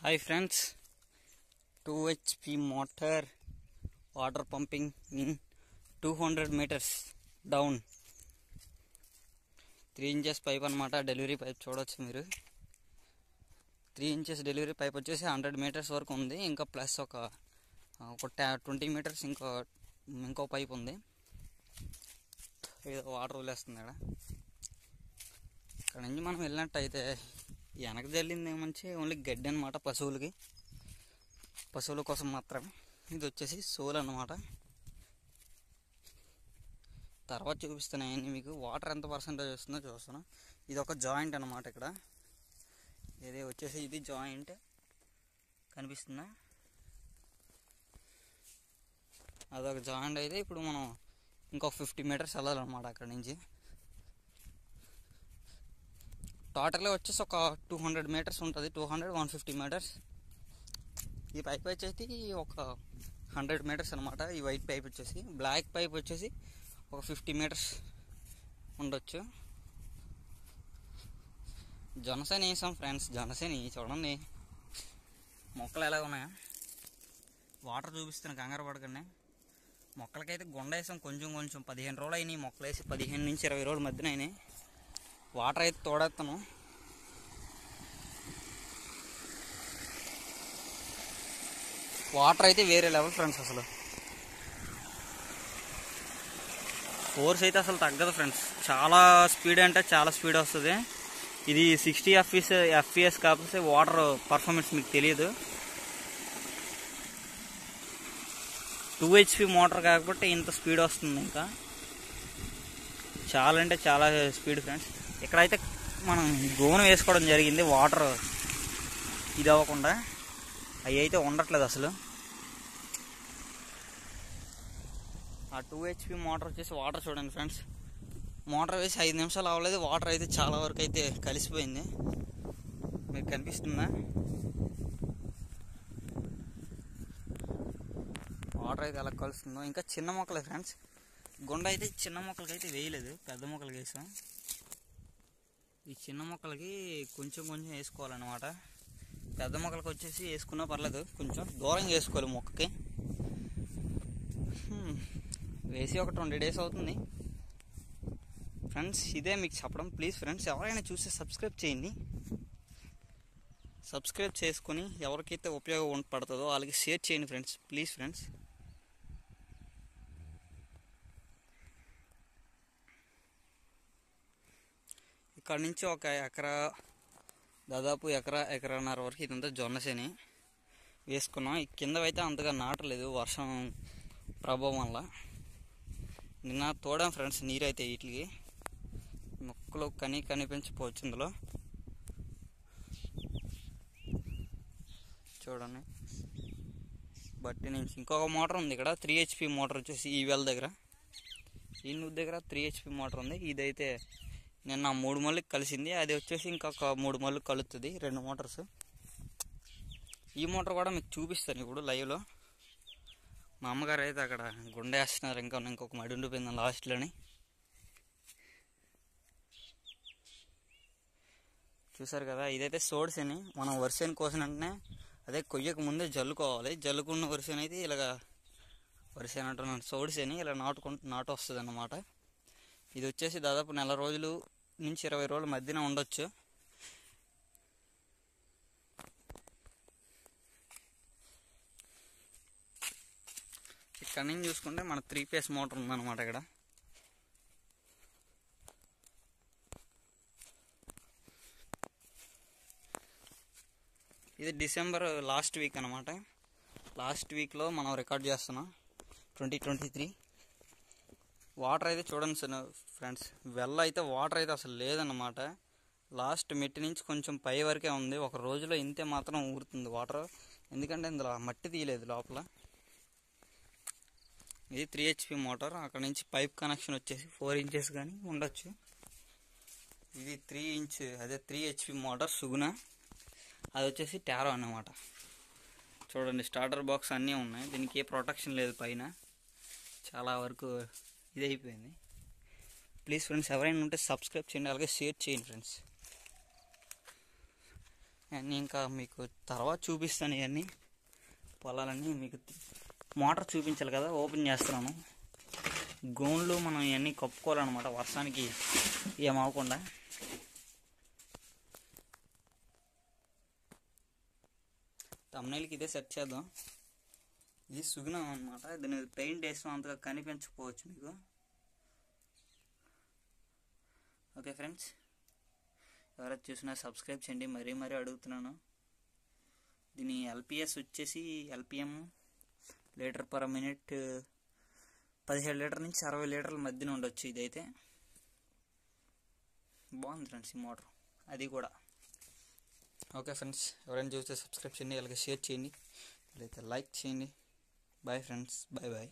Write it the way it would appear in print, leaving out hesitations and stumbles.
Hi friends, 2 HP motor water pumping in 200 meters down. 3 inches pipe అనమాట delivery pipe చూడొచ్చు మీరు. 3 inches delivery pipe వచ్చేసి 100 meters వరకు ఉంది. ఇంకా ప్లస్ ఒక 20 meters ఇంకో పైప్ ఉంది. ఏదో వాటర్ వదిలేస్తుంది ఇక్కడ నుంచి మనం వెళ్ళినట్టయితే వెనక జల్లింది ఏమంచి ఓన్లీ గడ్డి అనమాట, పశువుల కోసం మాత్రమే. ఇది వచ్చేసి సోల్ అన్నమాట. తర్వాత చూపిస్తున్నాయి మీకు వాటర్ ఎంత పర్సెంటేజ్ వస్తుందో చూస్తాను. ఇది ఒక జాయింట్ అనమాట. ఇక్కడ ఇది వచ్చేసి ఇది జాయింట్ కనిపిస్తుందా, అదొక జాయింట్. అయితే ఇప్పుడు మనం ఇంకొక 50 meters వెళ్ళాలన్నమాట అక్కడ నుంచి. టోటల్గా వచ్చేసి ఒక 200 meters ఉంటుంది, 150 meters. ఈ పైప్ వచ్చేసి ఒక 100 meters అనమాట. ఈ వైట్ పైప్ వచ్చేసి, బ్లాక్ పైప్ వచ్చేసి ఒక 50 meters ఉండొచ్చు. జనసేన వేసాం ఫ్రెండ్స్, జనసేన చూడండి మొక్కలు ఎలా ఉన్నాయా. వాటర్ చూపిస్తున్నాను, కంగారు పడకండి. మొక్కలకైతే గుండ వేసాం, కొంచెం 15 రోజులు అయినాయి మొక్కలు వేసి, 15 నుంచి 20 రోజుల మధ్యన అయినాయి. వాటర్ అయితే తోడేస్తాను. వాటర్ అయితే వేరే లెవెల్ ఫ్రెండ్స్. అసలు ఫోర్స్ అయితే అసలు తగ్గదు ఫ్రెండ్స్. చాలా స్పీడ్ అంటే చాలా స్పీడ్ వస్తుంది. ఇది 60 FPS కాకపోతే వాటర్ పర్ఫార్మెన్స్ మీకు తెలియదు. 2 HP మోటార్ కాకపోతే ఇంత స్పీడ్ వస్తుంది. ఇంకా చాలా అంటే చాలా స్పీడ్ ఫ్రెండ్స్. ఇక్కడైతే మనం గోను వేసుకోవడం జరిగింది, వాటర్ ఇది అవ్వకుండా. అవి అయితే ఉండట్లేదు అసలు. ఆ 2 HP మోటార్ వచ్చేసి వాటర్ చూడండి ఫ్రెండ్స్. మోటార్ వేసి 5 నిమిషాలు అవ్వలేదు, వాటర్ అయితే చాలా వరకు అయితే కలిసిపోయింది. మీకు కనిపిస్తుందా? వాటర్ అయితే ఎలా కలుస్తుందో. ఇంకా చిన్న మొక్కలే ఫ్రెండ్స్. గుండ అయితే చిన్న మొక్కలకి అయితే వేయలేదు, పెద్ద మొక్కలకి వేసాం. ఈ చిన్న మొక్కలకి కొంచెం వేసుకోవాలన్నమాట. పెద్ద మొక్కలకి వచ్చేసి వేసుకున్నా పర్లేదు, కొంచెం దూరంగా వేసుకోవాలి మొక్కకి. వేసి ఒక 20 days అవుతుంది ఫ్రెండ్స్. ఇదే మీకు చెప్పడం. ప్లీజ్ ఫ్రెండ్స్, ఎవరైనా చూస్తే సబ్స్క్రైబ్ చేయండి. సబ్స్క్రైబ్ చేసుకొని ఎవరికైతే ఉపయోగపడుతుందో వాళ్ళకి షేర్ చేయండి ఫ్రెండ్స్, ప్లీజ్ ఫ్రెండ్స్. ఇక్కడ నుంచి ఒక ఎకరా, దాదాపు ఎకరాన్నర వరకు ఇదంతా జొన్నసేని వేసుకున్నాం. ఈ కిందవైతే అంతగా నాటలేదు వర్షం ప్రభావం వల్ల. నిన్న తోడాం ఫ్రెండ్స్ నీరైతే వీటికి. మొక్కలు కనిపించిపోవచ్చు ఇందులో చూడండి. బట్టి నుంచి ఇంకొక మోటార్ ఉంది ఇక్కడ, 3 HP మోటార్ వచ్చేసి ఈ వెల్ దగ్గర, ఈ నువ్వు దగ్గర 3 HP మోటార్ ఉంది. ఇదైతే నిన్న 3 మళ్ళీ కలిసింది. అది వచ్చేసి ఇంకొక 3 మళ్ళీ కలుస్తుంది, 2 మోటార్స్. ఈ మోటార్ కూడా మీకు చూపిస్తాను ఇప్పుడు లైవ్లో. మా అమ్మగారు అయితే అక్కడ గుండె వేస్తున్నారు. ఇంకొక మడి ఉండిపోయింది లాస్ట్లోని. చూసారు కదా, ఇదైతే సోడిసేని. మనం వరిసేని కోసిన వెంటనే అదే కొయ్యక ముందే జల్లుకోవాలి. జల్లుకున్న వరిసేని అయితే ఇలాగ, వరిసేని అంటున్నాను, సోడిసేని ఇలా నాటు వస్తుంది అన్నమాట. ఇది వచ్చేసి దాదాపు 1 రోజులు నుంచి 20 రోజుల మధ్యన ఉండొచ్చు. ఇక్కడ నుంచి చూసుకుంటే మన 3 phase మోటార్ ఉందన్నమాట ఇక్కడ. ఇది డిసెంబర్ లాస్ట్ వీక్ అనమాట. లాస్ట్ వీక్లో మనం రికార్డ్ చేస్తున్నాం 2023. వాటర్ అయితే చూడండి సార్ ఫ్రెండ్స్, వెల్ల అయితే వాటర్ అయితే అసలు లేదన్నమాట. లాస్ట్ మెట్టి నుంచి కొంచెం పై వరకే ఉంది. ఒక రోజులో ఇంతే మాత్రం ఊరుతుంది వాటర్, ఎందుకంటే ఇందులో మట్టి తీయలేదు లోపల. ఇది 3 HP మోటార్. అక్కడ నుంచి పైప్ కనెక్షన్ వచ్చేసి 4 inches కానీ ఉండొచ్చు. ఇది 3 HP మోటార్ సుగుణ. అది వచ్చేసి టారో అన్నమాట. చూడండి స్టార్టర్ బాక్స్ అన్నీ ఉన్నాయి. దీనికి ఏ ప్రొటెక్షన్ లేదు పైన, చాలా వరకు ఇది అయిపోయింది. ప్లీజ్ ఫ్రెండ్స్, ఎవరైనా ఉంటే సబ్స్క్రైబ్ చేయండి, అలాగే షేర్ చేయండి ఫ్రెండ్స్. అన్నీ ఇంకా మీకు తర్వాత చూపిస్తాను. ఇవన్నీ పొలాలన్నీ మీకు మోటార్ చూపించాలి కదా, ఓపెన్ చేస్తున్నాను. గోన్లు మనం ఇవన్నీ కప్పుకోవాలన్నమాట, వర్షానికి ఏమవకుండా. తమ్నైల్కి ఇదే సెట్ చేద్దాం. ఇది సుగుణం అనమాట. దీని పెయింట్ వేసిన అంతగా కనిపించకపోవచ్చు మీకు. ఓకే ఫ్రెండ్స్, ఎవరైతే చూసినా సబ్స్క్రైబ్ చేయండి, మరీ అడుగుతున్నాను. దీని ఎల్పిఎస్ వచ్చేసి LPM litre per minute 17 litre నుంచి 60 లీటర్ల మధ్యన ఉండొచ్చు. ఇదైతే బాగుంది ఫ్రెండ్స్ ఈ మోటార్, అది కూడా. ఓకే ఫ్రెండ్స్, ఎవరైనా చూస్తే సబ్స్క్రైబ్ చేయండి, అలాగే షేర్ చేయండి, లేదా లైక్ చేయండి. Bye friends, bye.